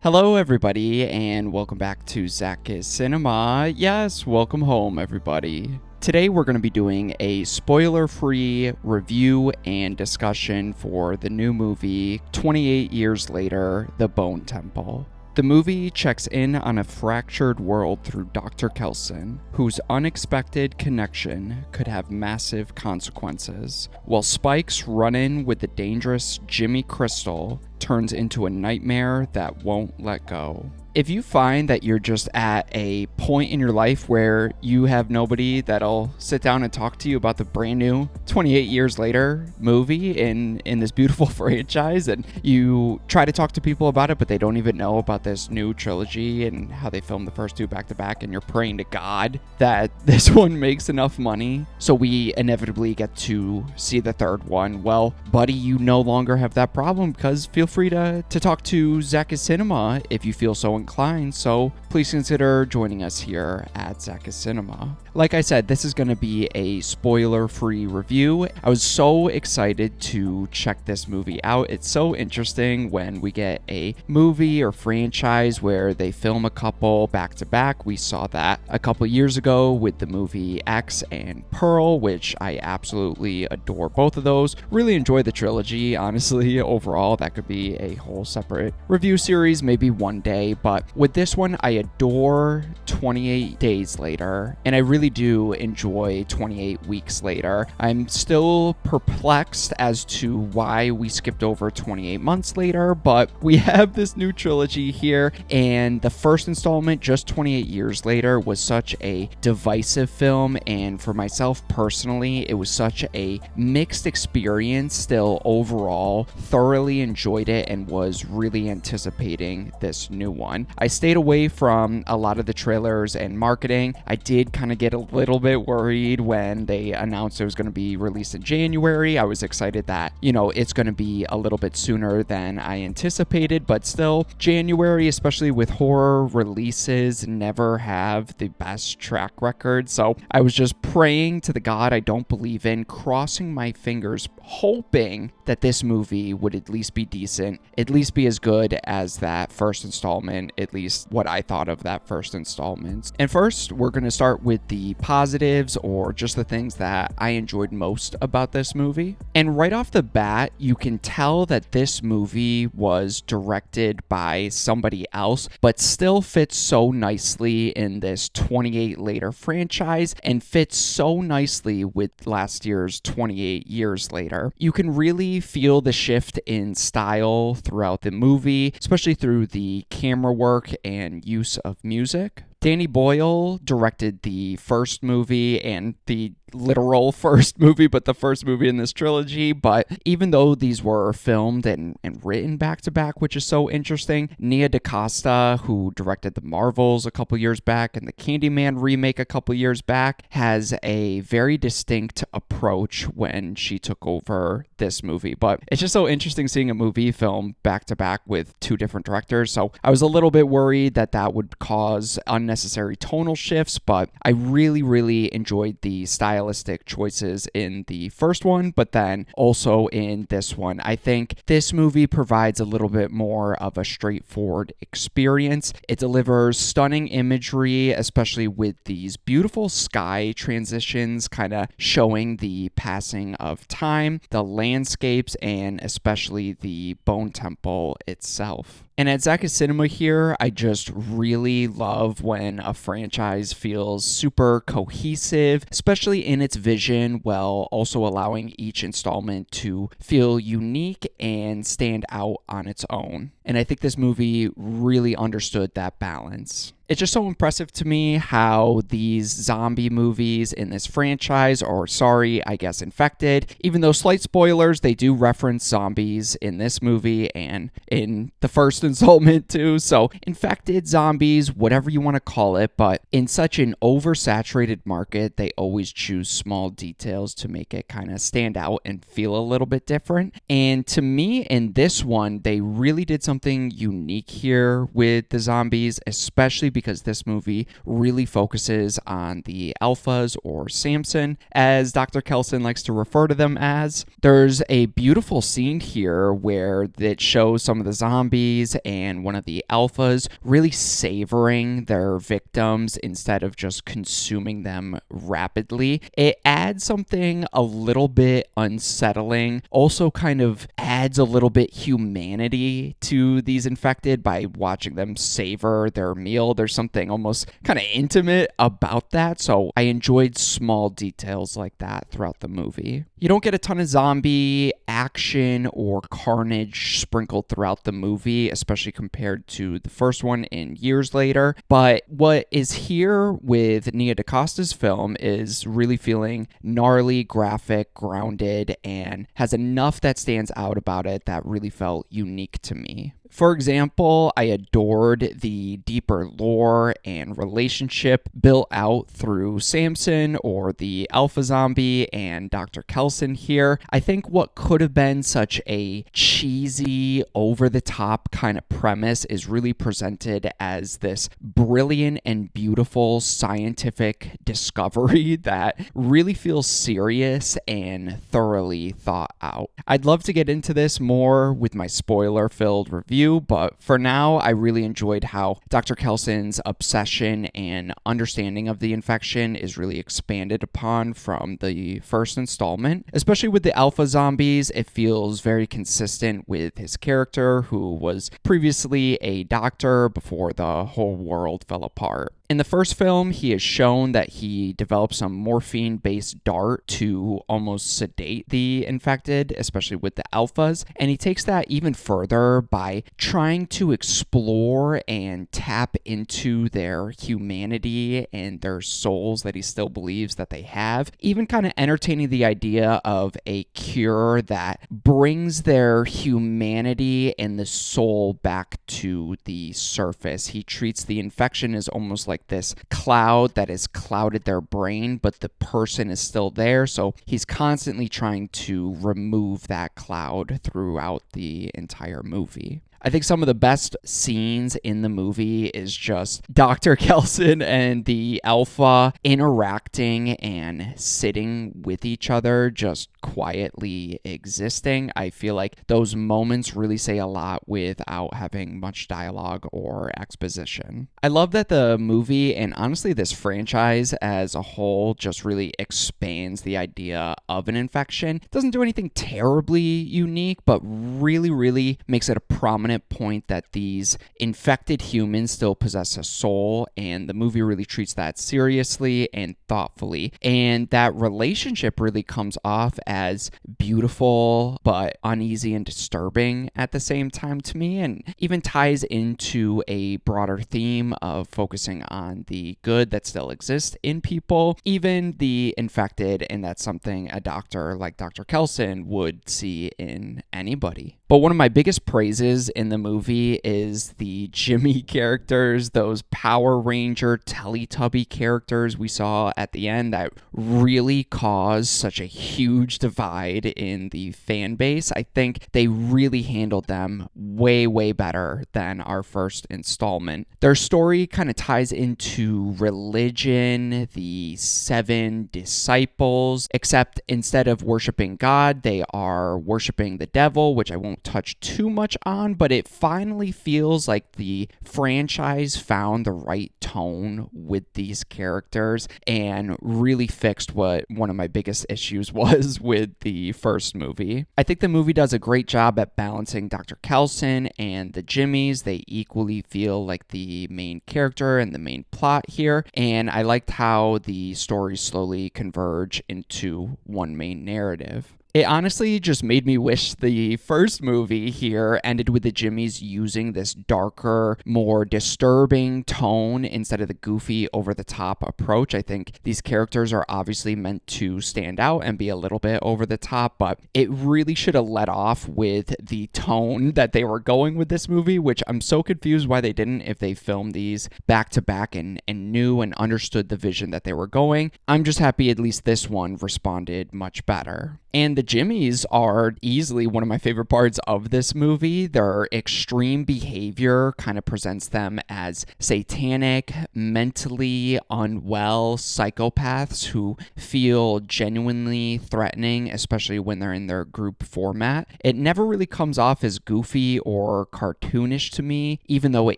Hello, everybody, and welcome back to ZakIsCinema. Yes, welcome home, everybody. Today, we're going to be doing a spoiler-free review and discussion for the new movie, 28 Years Later, The Bone Temple. The movie checks in on a fractured world through Dr. Kelson, whose unexpected connection could have massive consequences, while Spike's run-in with the dangerous Jimmy Crystal turns into a nightmare that won't let go. If you find that you're just at a point in your life where you have nobody that'll sit down and talk to you about the brand new 28 Years Later movie in this beautiful franchise, and you try to talk to people about it, but they don't even know about this new trilogy and how they filmed the first two back to back, and you're praying to God that this one makes enough money so we inevitably get to see the third one, well, buddy, you no longer have that problem, because feel free to talk to ZakIsCinema if you feel so inclined, so please consider joining us here at ZakIsCinema. Like I said, this is going to be a spoiler-free review. I was so excited to check this movie out. It's so interesting when we get a movie or franchise where they film a couple back-to-back. We saw that a couple years ago with the movie X and Pearl, which I absolutely adore both of those. Really enjoy the trilogy, honestly, overall. That could be a whole separate review series, maybe one day, but with this one, I adore 28 Days Later, and I really do enjoy 28 Weeks Later. I'm still perplexed as to why we skipped over 28 Months Later, but we have this new trilogy here, and the first installment, just 28 Years Later, was such a divisive film, and for myself personally, it was such a mixed experience. Still, overall, thoroughly enjoyed it and was really anticipating this new one. I stayed away from a lot of the trailers and marketing. I did kind of get a little bit worried when they announced it was going to be released in January. I was excited that, it's going to be a little bit sooner than I anticipated, but still, January, especially with horror releases, never have the best track record. So I was just praying to the God I don't believe in, crossing my fingers, hoping that this movie would at least be decent, at least be as good as that first installment, at least what I thought of that first installment. And first, we're going to start with the positives, or just the things that I enjoyed most about this movie. And right off the bat, you can tell that this movie was directed by somebody else, but still fits so nicely in this 28 Later franchise, and fits so nicely with last year's 28 Years Later. You can really feel the shift in style throughout the movie, especially through the camera work and use of music. Danny Boyle directed the first movie, and the literal first movie, but the first movie in this trilogy. But even though these were filmed and written back to back, which is so interesting, Nia DaCosta, who directed The Marvels a couple years back and the Candyman remake a couple years back, has a very distinct approach when she took over this movie. But it's just so interesting seeing a movie filmed back to back with two different directors. So I was a little bit worried that would cause unnecessary tonal shifts, but I really, really enjoyed the stylistic choices in the first one, but then also in this one. I think this movie provides a little bit more of a straightforward experience. It delivers stunning imagery, especially with these beautiful sky transitions, kind of showing the passing of time, the landscapes, and especially the Bone Temple itself. And at ZakIsCinema here, I just really love when a franchise feels super cohesive, especially in its vision, while also allowing each installment to feel unique and stand out on its own. And I think this movie really understood that balance. It's just so impressive to me how these zombie movies in this franchise, or Infected, even though slight spoilers, they do reference zombies in this movie and in the first installment too. So infected, zombies, whatever you want to call it, but in such an oversaturated market, they always choose small details to make it kind of stand out and feel a little bit different. And to me, in this one, they really did something unique here with the zombies, especially because this movie really focuses on the alphas, or Samson, as Dr. Kelson likes to refer to them as. There's a beautiful scene here where it shows some of the zombies and one of the alphas really savoring their victims instead of just consuming them rapidly. It adds something a little bit unsettling, also kind of adds a little bit humanity to these infected by watching them savor their meal. There's something almost kind of intimate about that, so I enjoyed small details like that throughout the movie. You don't get a ton of zombie action or carnage sprinkled throughout the movie, especially compared to the first one in years later, but what is here with Nia DaCosta's film is really feeling gnarly, graphic, grounded, and has enough that stands out about it that really felt unique to me. For example, I adored the deeper lore and relationship built out through Samson, or the Alpha Zombie, and Dr. Kelson here. I think what could have been such a cheesy, over-the-top kind of premise is really presented as this brilliant and beautiful scientific discovery that really feels serious and thoroughly thought out. I'd love to get into this more with my spoiler-filled review, but for now, I really enjoyed how Dr. Kelson's obsession and understanding of the infection is really expanded upon from the first installment. Especially with the alpha zombies, it feels very consistent with his character, who was previously a doctor before the whole world fell apart. In the first film, he is shown that he developed some morphine-based dart to almost sedate the infected, especially with the alphas, and he takes that even further by trying to explore and tap into their humanity and their souls that he still believes that they have, even kind of entertaining the idea of a cure that brings their humanity and the soul back to the surface. He treats the infection as almost like this cloud that has clouded their brain, but the person is still there, so he's constantly trying to remove that cloud throughout the entire movie. I think some of the best scenes in the movie is just Dr. Kelson and the Alpha interacting and sitting with each other, just quietly existing. I feel like those moments really say a lot without having much dialogue or exposition. I love that the movie, and honestly this franchise as a whole, just really expands the idea of an infection. It doesn't do anything terribly unique, but really makes it a prominent point that these infected humans still possess a soul, and the movie really treats that seriously and thoughtfully, and that relationship really comes off as beautiful but uneasy and disturbing at the same time to me, and even ties into a broader theme of focusing on the good that still exists in people, even the infected, and that's something a doctor like Dr. Kelson would see in anybody. But one of my biggest praises in the movie is the Jimmy characters, those Power Ranger Teletubby characters we saw at the end that really caused such a huge divide in the fan base. I think they really handled them way better than our first installment. Their story kind of ties into religion, the 7 disciples, except instead of worshiping God, they are worshiping the devil, which I won't touch too much on, but it finally feels like the franchise found the right tone with these characters and really fixed what one of my biggest issues was with the first movie. I think the movie does a great job at balancing Dr. Kelson and the Jimmies. They equally feel like the main character and the main plot here, and I liked how the stories slowly converge into one main narrative. It honestly just made me wish the first movie here ended with the Jimmies using this darker, more disturbing tone instead of the goofy, over-the-top approach. I think these characters are obviously meant to stand out and be a little bit over the top, but it really should have let off with the tone that they were going with this movie, which I'm so confused why they didn't if they filmed these back-to-back and knew and understood the vision that they were going. I'm just happy at least this one responded much better. And And the Jimmies are easily one of my favorite parts of this movie. Their extreme behavior kind of presents them as satanic, mentally unwell psychopaths who feel genuinely threatening, especially when they're in their group format. It never really comes off as goofy or cartoonish to me, even though it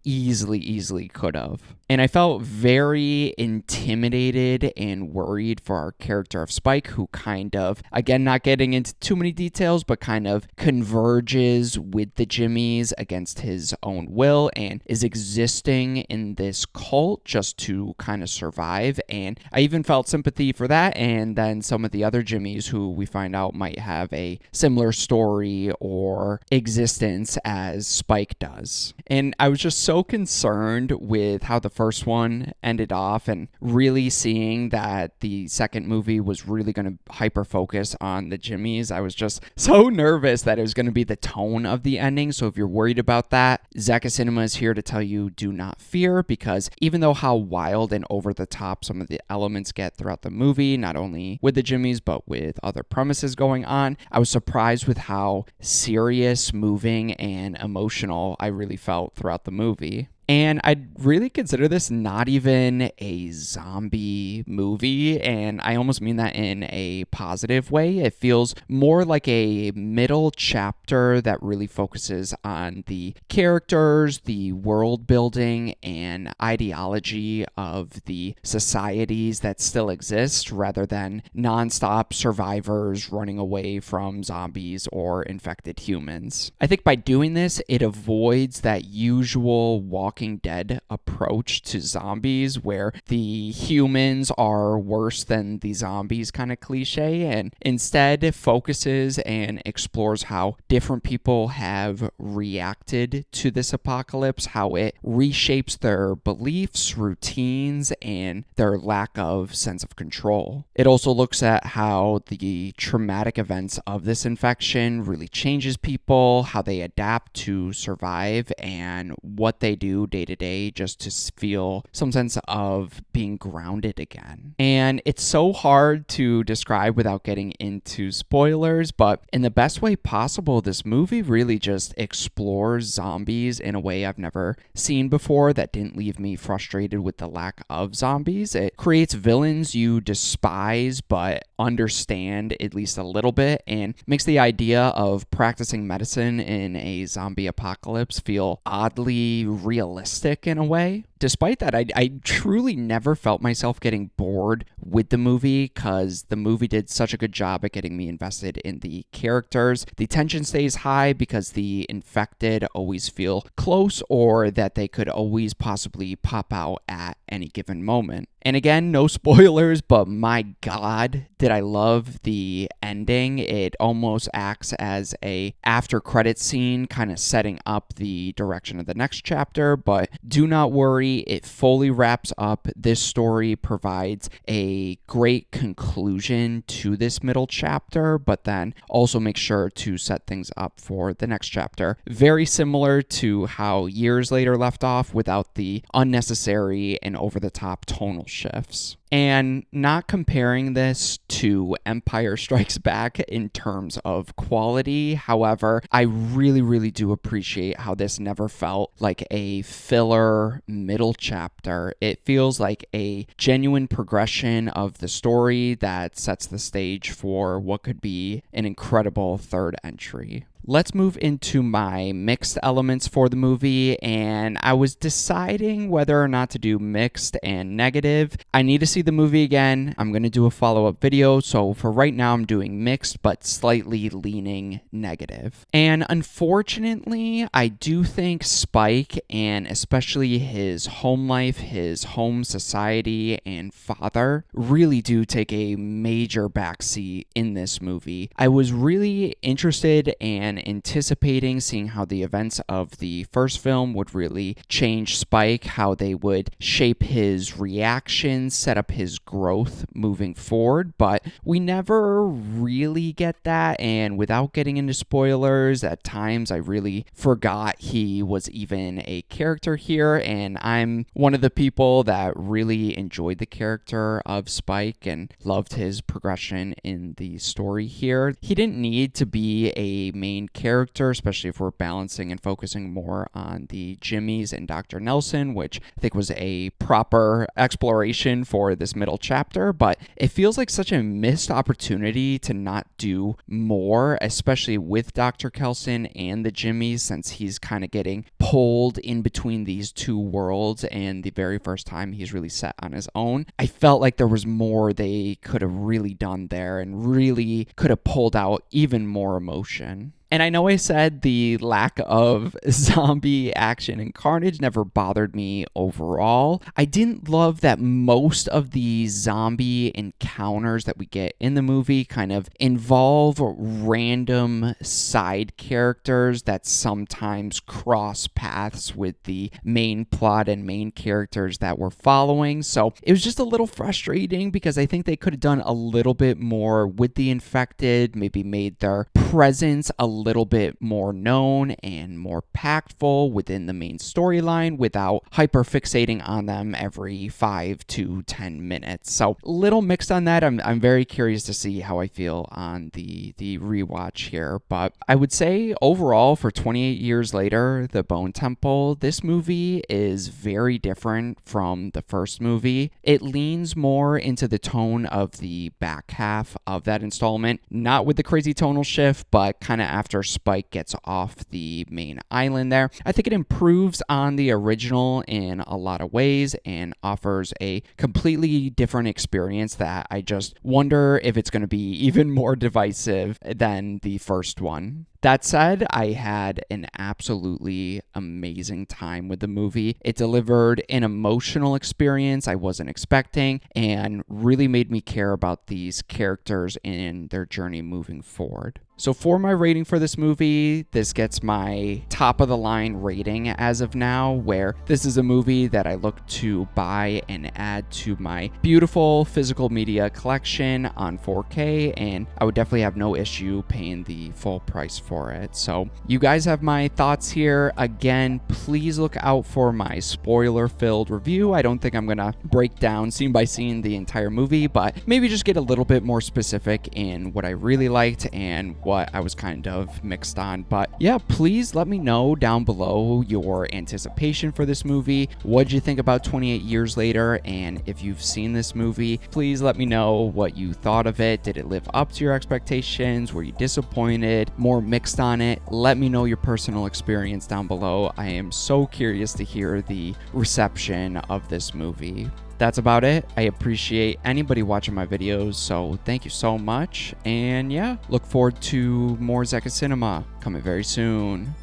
easily could have. And I felt very intimidated and worried for our character of Spike, who kind of, again, not getting into too many details, but kind of converges with the Jimmies against his own will and is existing in this cult just to kind of survive. And I even felt sympathy for that. And then some of the other Jimmies who we find out might have a similar story or existence as Spike does. And I was just so concerned with how the first one ended off, and really seeing that the second movie was really going to hyper focus on the Jimmies. I was just so nervous that it was going to be the tone of the ending. So if you're worried about that, ZakIsCinema is here to tell you do not fear, because even though how wild and over the top some of the elements get throughout the movie, not only with the Jimmies but with other premises going on, I was surprised with how serious, moving, and emotional I really felt throughout the movie. And I'd really consider this not even a zombie movie, and I almost mean that in a positive way. It feels more like a middle chapter that really focuses on the characters, the world building, and ideology of the societies that still exist, rather than nonstop survivors running away from zombies or infected humans. I think by doing this, it avoids that usual Walking Dead approach to zombies where the humans are worse than the zombies kind of cliche, and instead focuses and explores how different people have reacted to this apocalypse, how it reshapes their beliefs, routines, and their lack of sense of control. It also looks at how the traumatic events of this infection really changes people, how they adapt to survive, and what they do day to day just to feel some sense of being grounded again. And it's so hard to describe without getting into spoilers, but in the best way possible, this movie really just explores zombies in a way I've never seen before that didn't leave me frustrated with the lack of zombies. It creates villains you despise but understand at least a little bit, and makes the idea of practicing medicine in a zombie apocalypse feel oddly realistic in a way. Despite that, I truly never felt myself getting bored with the movie, because the movie did such a good job at getting me invested in the characters. The tension stays high because the infected always feel close, or that they could always possibly pop out at any given moment. And again, no spoilers, but my God, did I love the ending. It almost acts as a after credit scene, kind of setting up the direction of the next chapter, but do not worry, it fully wraps up. This story provides a great conclusion to this middle chapter, but then also makes sure to set things up for the next chapter. Very similar to how Years Later left off, without the unnecessary and over-the-top tonal shifts. And not comparing this to Empire Strikes Back in terms of quality, however, I really do appreciate how this never felt like a filler middle chapter. It feels like a genuine progression of the story that sets the stage for what could be an incredible third entry. Let's move into my mixed elements for the movie, and I was deciding whether or not to do mixed and negative. I need to see the movie again. I'm going to do a follow-up video, so for right now I'm doing mixed but slightly leaning negative. And unfortunately, I do think Spike, and especially his home life, his home society, and father really do take a major backseat in this movie. I was really interested and began anticipating seeing how the events of the first film would really change Spike, how they would shape his reactions, set up his growth moving forward, but we never really get that. And without getting into spoilers, at times I really forgot he was even a character here, and I'm one of the people that really enjoyed the character of Spike and loved his progression in the story here. He didn't need to be a main character, especially if we're balancing and focusing more on the Jimmies and Dr. Nelson, which I think was a proper exploration for this middle chapter, but it feels like such a missed opportunity to not do more, especially with Dr. Kelson and the Jimmies, since he's kind of getting pulled in between these two worlds, and the very first time he's really set on his own. I felt like there was more they could have really done there and really could have pulled out even more emotion. And I know I said the lack of zombie action and carnage never bothered me overall. I didn't love that most of the zombie encounters that we get in the movie kind of involve random side characters that sometimes cross paths with the main plot and main characters that we're following. So it was just a little frustrating because I think they could have done a little bit more with the infected, maybe made their presence a little bit more known and more impactful within the main storyline without hyper fixating on them every 5 to 10 minutes. So a little mixed on that. I'm very curious to see how I feel on the rewatch here, but I would say overall for 28 years later, The Bone Temple, this movie is very different from the first movie. It leans more into the tone of the back half of that installment, not with the crazy tonal shift, but kind of after Spike gets off the main island there. I think it improves on the original in a lot of ways and offers a completely different experience that I just wonder if it's going to be even more divisive than the first one. That said, I had an absolutely amazing time with the movie. It delivered an emotional experience I wasn't expecting and really made me care about these characters and their journey moving forward. So for my rating for this movie, this gets my top of the line rating as of now, where this is a movie that I look to buy and add to my beautiful physical media collection on 4K, and I would definitely have no issue paying the full price for it. So you guys have my thoughts here. Again, please look out for my spoiler-filled review. I don't think I'm gonna break down scene by scene the entire movie, but maybe just get a little bit more specific in what I really liked and what I was kind of mixed on. But yeah, please let me know down below your anticipation for this movie. What'd you think about 28 years later? And if you've seen this movie, please let me know what you thought of it. Did it live up to your expectations? Were you disappointed? More mixed on it? Let me know your personal experience down below. I am so curious to hear the reception of this movie. That's about it. I appreciate anybody watching my videos, so thank you so much. And yeah, look forward to more ZakIsCinema coming very soon.